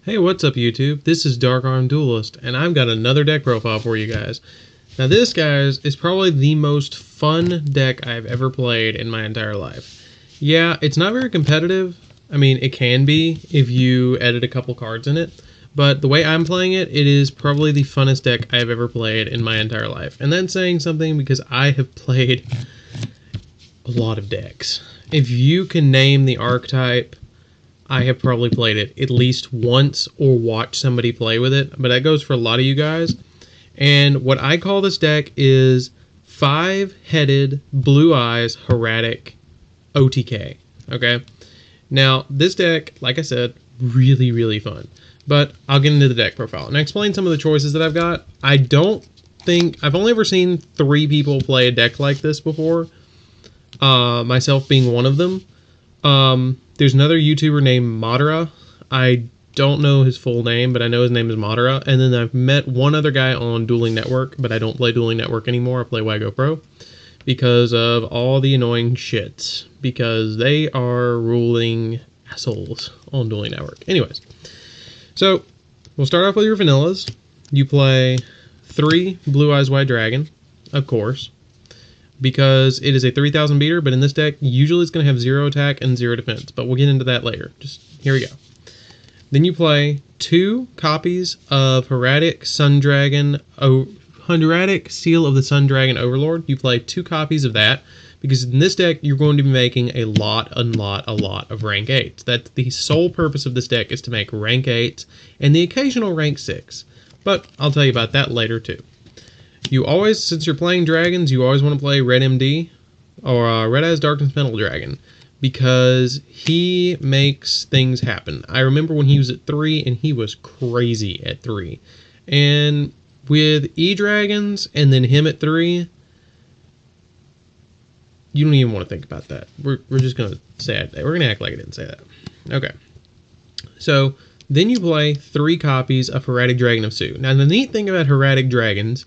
Hey, what's up YouTube? This is Dark Arm Duelist, and I've got another deck profile for you guys. Now this, guys, is probably the most fun deck I've ever played in my entire life. Yeah, it's not very competitive. I mean, it can be if you edit a couple cards in it, but the way I'm playing it, it is probably the funnest deck I've ever played in my entire life. And that's saying something because I have played a lot of decks. If you can name the archetype, I have probably played it at least once or watched somebody play with it, but that goes for a lot of you guys. And what I call this deck is 5-headed Blue Eyes Hieratic OTK. Okay? Now, this deck, like I said, really, really fun. But I'll get into the deck profile and explain some of the choices that I've got. I've only ever seen 3 people play a deck like this before, myself being one of them. There's another YouTuber named Madara. I don't know his full name, but I know his name is Madara. And then I've met one other guy on Dueling Network, but I don't play Dueling Network anymore. I play Wago Pro because of all the annoying shits. Because they are ruling assholes on Dueling Network. Anyways, so we'll start off with your vanillas. You play 3 Blue Eyes White Dragon, of course, because it is a 3000 beater, but in this deck, usually it's going to have 0 attack and 0 defense, but we'll get into that later. Just here we go. Then you play 2 copies of Hieratic Hieratic Seal of the Sun Dragon Overlord. You play 2 copies of that, because in this deck, you're going to be making a lot of rank 8s. That's the sole purpose of this deck, is to make rank 8s and the occasional rank 6. But I'll tell you about that later too. You always, since you're playing dragons, you always want to play Red MD or Red Eyes Darkness Metal Dragon, because he makes things happen. I remember when he was at 3 and he was crazy at 3. And with E-Dragons and then him at 3, you don't even want to think about that. We're just going to say it. We're going to act like I didn't say that. Okay. So then you play 3 copies of Hieratic Dragon of Su. Now the neat thing about Hieratic Dragons,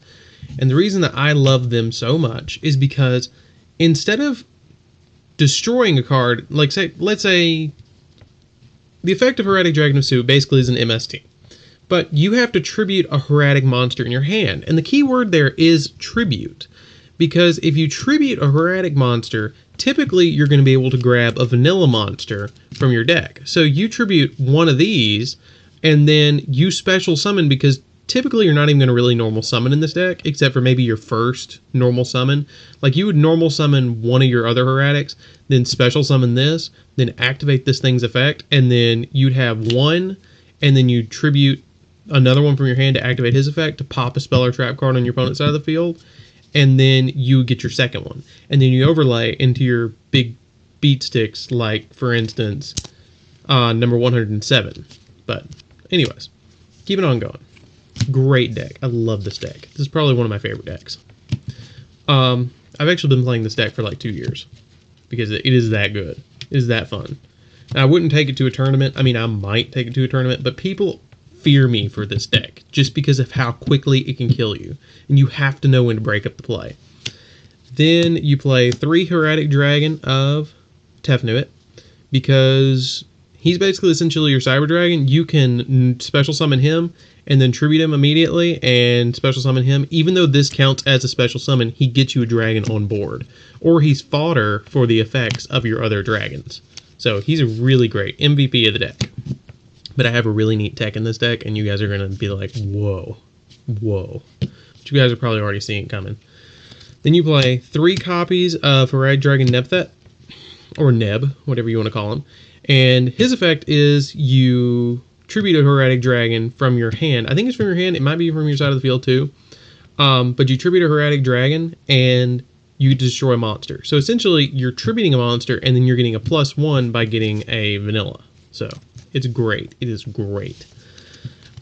and the reason that I love them so much, is because instead of destroying a card, like let's say the effect of Hieratic Dragon of Su basically is an MST, but you have to tribute a Hieratic monster in your hand, and the key word there is tribute, because if you tribute a Hieratic monster, typically you're going to be able to grab a vanilla monster from your deck. So you tribute one of these, and then you special summon, because typically you're not even going to really normal summon in this deck, except for maybe your first normal summon. Like, you would normal summon one of your other Hieratics, then special summon this, then activate this thing's effect, and then you'd have one, and then you tribute another one from your hand to activate his effect to pop a spell or trap card on your opponent's side of the field, and then you get your second one. And then you overlay into your big beat sticks, like, for instance, number 107. But anyways, keep it on going. Great deck. I love this deck. This is probably one of my favorite decks. I've actually been playing this deck for like 2 years because it is that good. It is that fun. Now, I wouldn't take it to a tournament. I mean, I might take it to a tournament, but people fear me for this deck just because of how quickly it can kill you, and you have to know when to break up the play. Then you play 3 Hieratic Dragon of Tefnuit, because he's basically essentially your Cyber Dragon. You can special summon him and then tribute him immediately and special summon him. Even though this counts as a special summon, he gets you a dragon on board, or he's fodder for the effects of your other dragons. So he's a really great MVP of the deck. But I have a really neat tech in this deck, and you guys are going to be like, whoa. But you guys are probably already seeing it coming. Then you play 3 copies of Hieratic Dragon Nebthet, or Neb, whatever you want to call him. And his effect is you tribute a Hieratic Dragon from your hand. I think it's from your hand. It might be from your side of the field too. But you tribute a Hieratic Dragon and you destroy a monster. So essentially, you're tributing a monster and then you're getting a +1 by getting a vanilla. So it's great. It is great.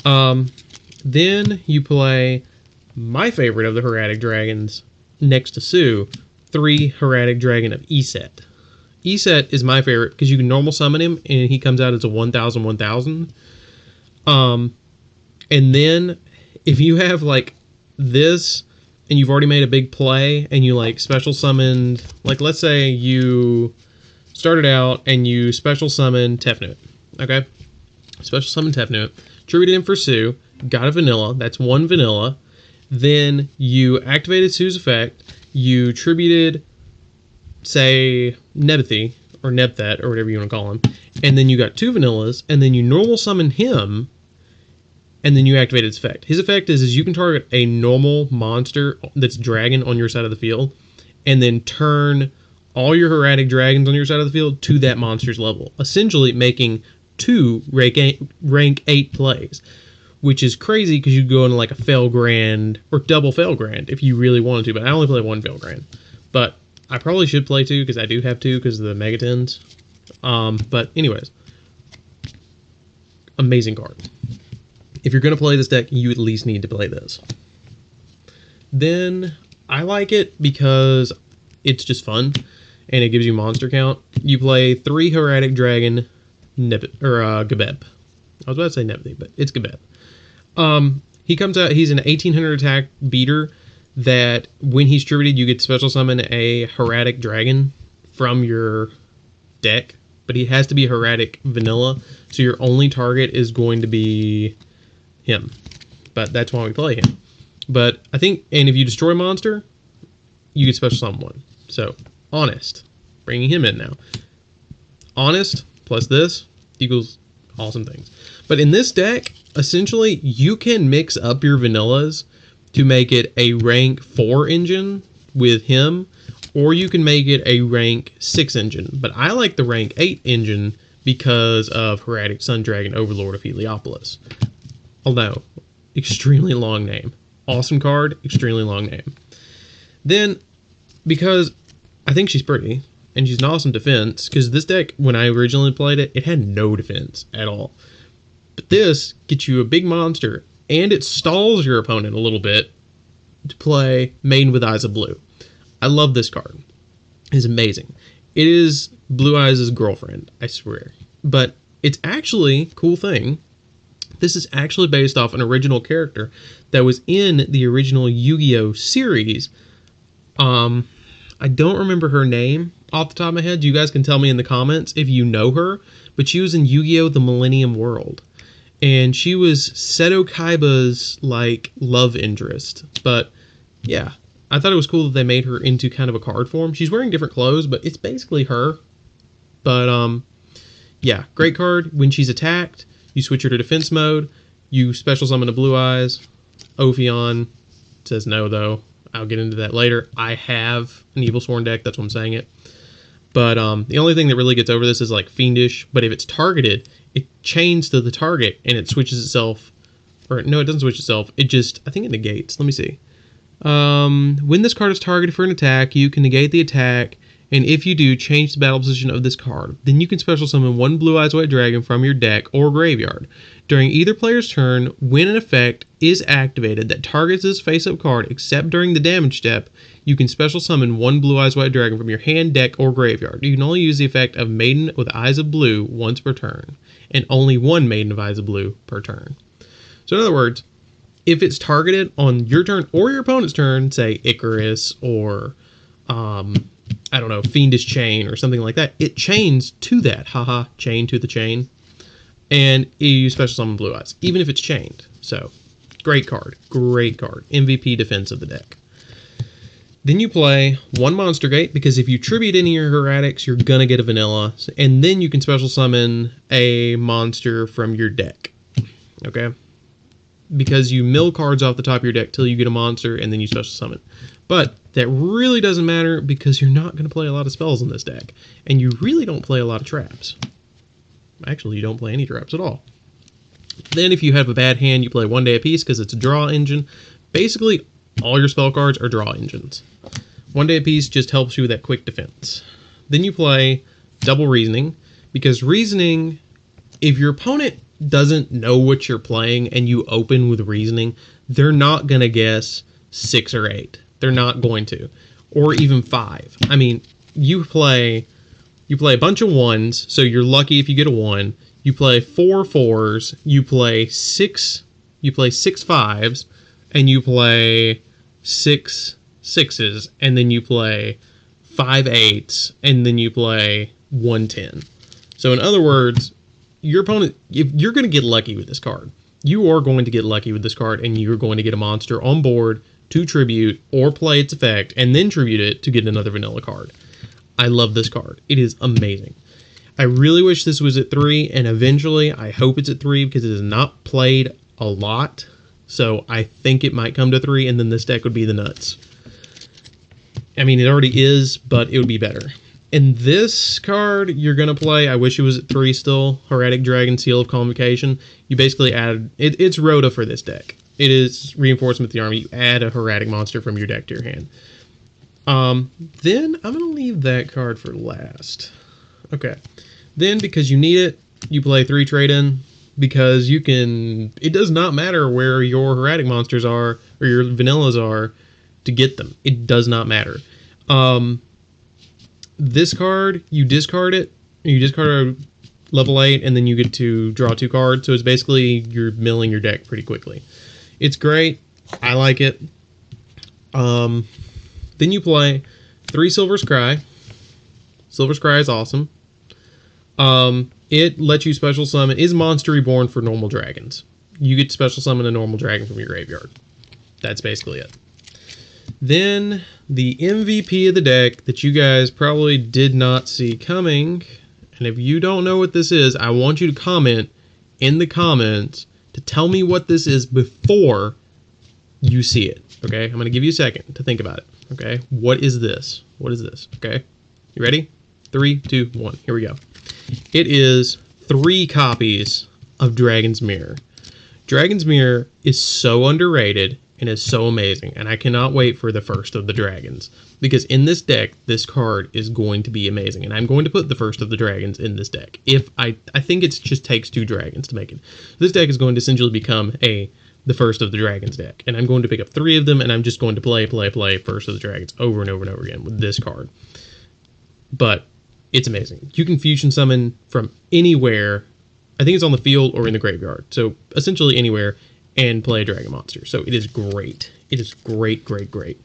Then you play my favorite of the Hieratic Dragons next to Su, 3 Hieratic Dragon of Eset. Eset is my favorite because you can normal summon him and he comes out as a 1000/1000. And then if you have like this and you've already made a big play and you like special summoned, like let's say you started out and you special summon Tefnuit, okay? special summon Tefnut, tributed in for Sue, got a vanilla, that's one vanilla. Then you activated Sue's effect, you tributed, say, Nebethy, or Nebthet, or whatever you want to call him, and then you got two vanillas, and then you normal summon him, and then you activate his effect. His effect is you can target a normal monster that's dragon on your side of the field, and then turn all your Hieratic dragons on your side of the field to that monster's level, essentially making two rank 8 plays, which is crazy because you go into like a Felgrand or double Felgrand if you really wanted to, but I only play one Felgrand. But I probably should play two because I do have two because of the Megatons. But anyways, amazing card. If you're going to play this deck, you at least need to play this. Then I like it because it's just fun and it gives you monster count. You play 3 Hieratic Dragon Gabeb. I was about to say Nebethy, but it's Gabeb. He comes out, he's an 1800 attack beater that when he's tributed, you get to special summon a Hieratic Dragon from your deck, but he has to be Hieratic Vanilla, so your only target is going to be him. But that's why we play him. But I think, and if you destroy a monster, you get special summon one. So, Honest, bringing him in now. Honest plus this equals awesome things. But in this deck, essentially, you can mix up your vanillas to make it a rank 4 engine with him, or you can make it a rank 6 engine. But I like the rank 8 engine because of Hieratic Sun Dragon Overlord of Heliopolis. Although, extremely long name. Awesome card, extremely long name. Then, because I think she's pretty, and she's an awesome defense, because this deck, when I originally played it, it had no defense at all. But this gets you a big monster, and it stalls your opponent a little bit to play Maiden with Eyes of Blue. I love this card. It's amazing. It is Blue Eyes' girlfriend, I swear. But it's actually, cool thing, this is actually based off an original character that was in the original Yu-Gi-Oh! Series. I don't remember her name off the top of my head. You guys can tell me in the comments if you know her. But she was in Yu-Gi-Oh! The Millennium World. And she was Seto Kaiba's, like, love interest. But, yeah. I thought it was cool that they made her into kind of a card form. She's wearing different clothes, but it's basically her. But, yeah. Great card. When she's attacked, you switch her to defense mode. You special summon a Blue Eyes. Ophion says no, though. I'll get into that later. I have an Evil Sworn deck. That's why I'm saying it. But the only thing that really gets over this is like Fiendish. But if it's targeted, it chains to the target and it switches itself. Or no, it doesn't switch itself. It just, I think it negates. Let me see. When this card is targeted for an attack, you can negate the attack. And if you do, change the battle position of this card. Then you can special summon one Blue Eyes White Dragon from your deck or graveyard. During either player's turn, when an effect is activated that targets this face-up card, except during the damage step, you can special summon one Blue Eyes White Dragon from your hand, deck, or graveyard. You can only use the effect of Maiden with Eyes of Blue once per turn, and only one Maiden of Eyes of Blue per turn. So in other words, if it's targeted on your turn or your opponent's turn, say Icarus or I don't know, Fiendish Chain or something like that, it chains to that. Haha, chain to the chain. And you special summon Blue Eyes, even if it's chained. So, great card. Great card. MVP defense of the deck. Then you play one Monster Gate, because if you tribute any of your Hieratics, you're going to get a vanilla. And then you can special summon a monster from your deck. Okay? Because you mill cards off the top of your deck till you get a monster, and then you special summon. But that really doesn't matter because you're not going to play a lot of spells in this deck. And you really don't play a lot of traps. Actually, you don't play any traps at all. Then if you have a bad hand, you play one day apiece because it's a draw engine. Basically, all your spell cards are draw engines. One day apiece just helps you with that quick defense. Then you play double reasoning, because reasoning, if your opponent doesn't know what you're playing and you open with reasoning, they're not going to guess 6 or 8. They're not going to. Or even 5. I mean, you play a bunch of 1s, so you're lucky if you get a 1. You play 4 4s, you play 6 5s, and you play 6 6s, and then you play 5 8s, and then you play 1 10. So in other words, your opponent, if you're going to get lucky with this card. You are going to get lucky with this card, and you're going to get a monster on board to tribute or play its effect, and then tribute it to get another vanilla card. I love this card. It is amazing. I really wish this was at 3, and eventually I hope it's at 3 because it is not played a lot. So I think it might come to 3, and then this deck would be the nuts. I mean, it already is, but it would be better. And this card you're going to play, I wish it was at 3 still, Hieratic Dragon, Seal of Convocation. You basically add, it's Rhoda for this deck. It is Reinforcement of the Army. You add a Hieratic monster from your deck to your hand. Then I'm going to leave that card for last. Okay. Then, because you need it, you play 3 Trade-In. Because you can, it does not matter where your Hieratic monsters are, or your vanillas are, to get them. It does not matter. This card, you discard it. You discard a level 8, and then you get to draw 2 cards. So it's basically you're milling your deck pretty quickly. It's great. I like it. Then you play 3 Silver Scry. Silver Scry is awesome. It lets you special summon. Is Monster Reborn for normal dragons. You get to special summon a normal dragon from your graveyard. That's basically it. Then, the MVP of the deck that you guys probably did not see coming, and if you don't know what this is, I want you to comment in the comments to tell me what this is before you see it, okay? I'm going to give you a second to think about it, okay? What is this? What is this, okay? You ready? 3, 2, 1, here we go. It is 3 copies of Dragon's Mirror. Dragon's Mirror is so underrated and is so amazing, and I cannot wait for the first of the dragons, because in this deck, this card is going to be amazing, and I'm going to put the first of the dragons in this deck. If I think it just takes 2 dragons to make it. This deck is going to essentially become the first of the dragons deck, and I'm going to pick up 3 of them, and I'm just going to play first of the dragons over and over and over again with this card. But it's amazing. You can fusion summon from anywhere. I think it's on the field or in the graveyard, so essentially anywhere, and play a dragon monster. So it is great. It is great, great, great.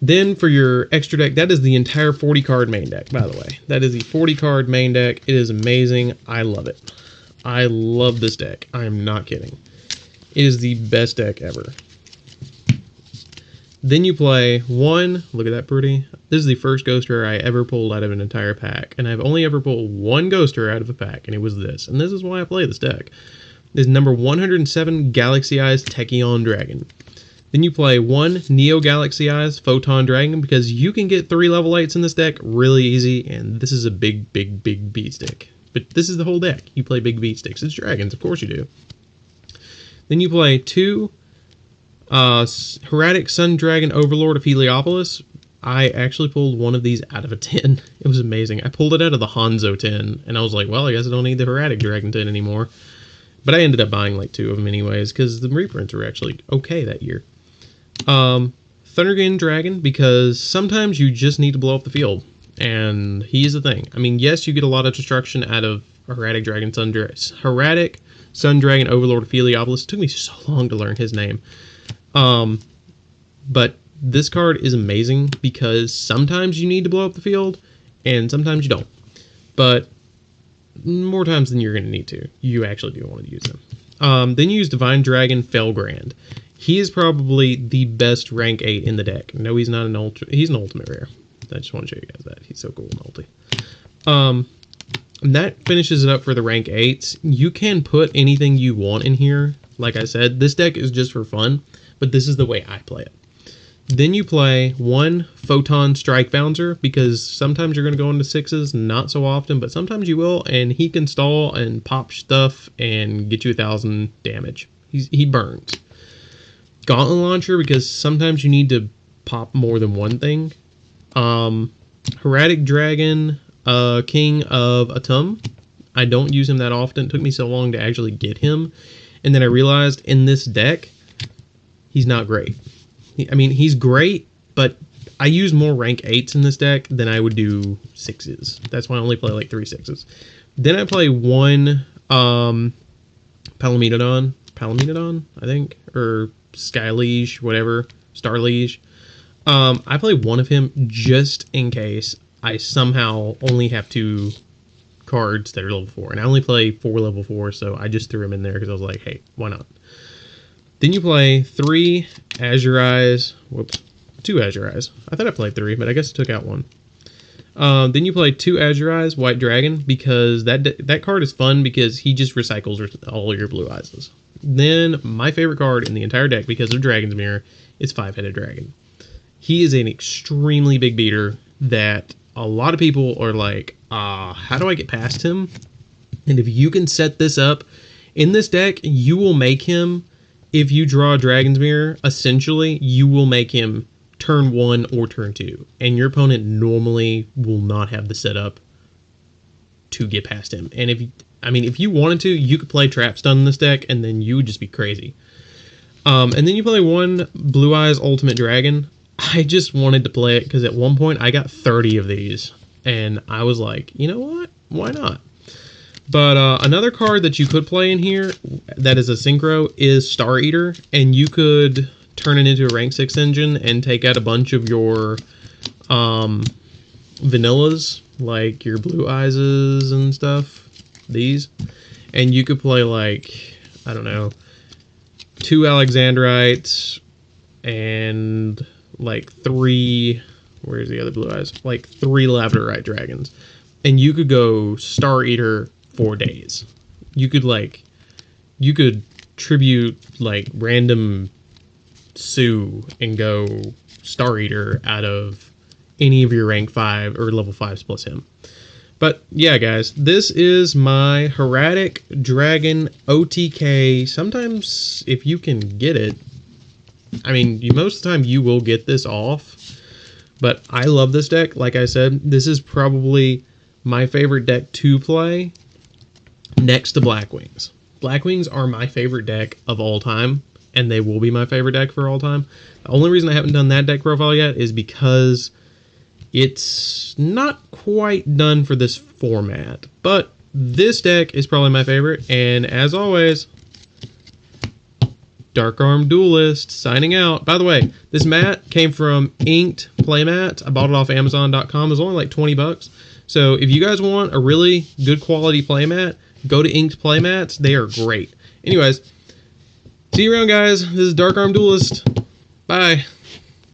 Then for your extra deck, that is the entire 40 card main deck, by the way. That is the 40 card main deck. It is amazing. I love it. I love this deck. I am not kidding. It is the best deck ever. Then you play 1, look at that pretty. This is the first Ghost Rare I ever pulled out of an entire pack. And I've only ever pulled 1 Ghost Rare out of a pack, and it was this. And this is why I play this deck. This is number 107 Galaxy Eyes Tachyon Dragon. Then you play 1 Neo Galaxy Eyes Photon Dragon, because you can get 3 level 8s in this deck really easy, and this is a big, big, big beat stick. But this is the whole deck. You play big beat sticks. It's dragons, of course you do. Then you play 2 Hieratic Sun Dragon Overlord of Heliopolis. I actually pulled 1 of these out of a 10. It was amazing. I pulled it out of the Hanzo 10, and I was like, well, I guess I don't need the Hieratic Dragon 10 anymore. But I ended up buying like 2 of them anyways, because the reprints were actually okay that year. Thundergate Dragon, because sometimes you just need to blow up the field, and he's the thing. I mean, yes, you get a lot of destruction out of Hieratic Sun Dragon Overlord of Heliopolis. It took me so long to learn his name. But this card is amazing because sometimes you need to blow up the field, and sometimes you don't. But more times than you're going to need to. You actually do want to use them. Then you use Divine Dragon Felgrand. He is probably the best rank 8 in the deck. No, he's not an ultimate. He's an ultimate rare. I just want to show you guys that. He's so cool in ulti. And that finishes it up for the rank 8s. You can put anything you want in here. Like I said, this deck is just for fun, but this is the way I play it. Then you play 1 Photon Strike Bouncer, because sometimes you're going to go into 6s, not so often, but sometimes you will, and he can stall and pop stuff and get you 1,000 damage. He burns. Gauntlet Launcher, because sometimes you need to pop more than one thing. Hieratic Dragon, King of Atum. I don't use him that often. It took me so long to actually get him. And then I realized in this deck, he's not great. I mean, he's great, but I use more rank 8s in this deck than I would do 6s. That's why I only play like 3 6s. Then I play 1 Palamedon, I think, or Sky Liege, whatever, Star Liege. I play 1 of him just in case I somehow only have to cards that are level 4. And I only play 4 level 4, so I just threw them in there because I was like, hey, why not? Then you play 3 Azure Eyes. Whoops. 2 Azure Eyes. I thought I played 3, but I guess I took out 1. Then you play 2 Azure Eyes, White Dragon, because that card is fun because he just recycles all your blue eyes. Then my favorite card in the entire deck, because of Dragon's Mirror, is 5-Headed Dragon. He is an extremely big beater that a lot of people are like, how do I get past him? And if you can set this up in this deck, you will make him, if you draw Dragon's Mirror, essentially, you will make him turn 1 or turn 2. And your opponent normally will not have the setup to get past him. And if you wanted to, you could play Trap Stun in this deck, and then you would just be crazy. And then you play 1 Blue Eyes Ultimate Dragon. I just wanted to play it because at one point I got 30 of these. And I was like, you know what? Why not? But another card that you could play in here that is a synchro is Star Eater. And you could turn it into a rank 6 engine and take out a bunch of your vanillas, like your Blue Eyeses and stuff. These. And you could play like, I don't know, 2 Alexandrites and like 3, where's the other Blue Eyes? Like 3 Labradorite Dragons. And you could go Star Eater for days. You could tribute like random Sue and go Star Eater out of any of your rank 5 or level 5s plus him. But yeah, guys, this is my Hieratic Dragon OTK. Sometimes if you can get it, I mean, most of the time you will get this off. But I love this deck. Like I said, this is probably my favorite deck to play next to Blackwings. Blackwings are my favorite deck of all time, and they will be my favorite deck for all time. The only reason I haven't done that deck profile yet is because it's not quite done for this format. But this deck is probably my favorite, and as always, Dark Arm Duelist signing out. By the way, this mat came from Inked Playmat. I bought it off Amazon.com. It was only like 20 bucks. So if you guys want a really good quality playmat, go to Inked Playmats. They are great. Anyways, see you around, guys. This is Dark Arm Duelist. Bye.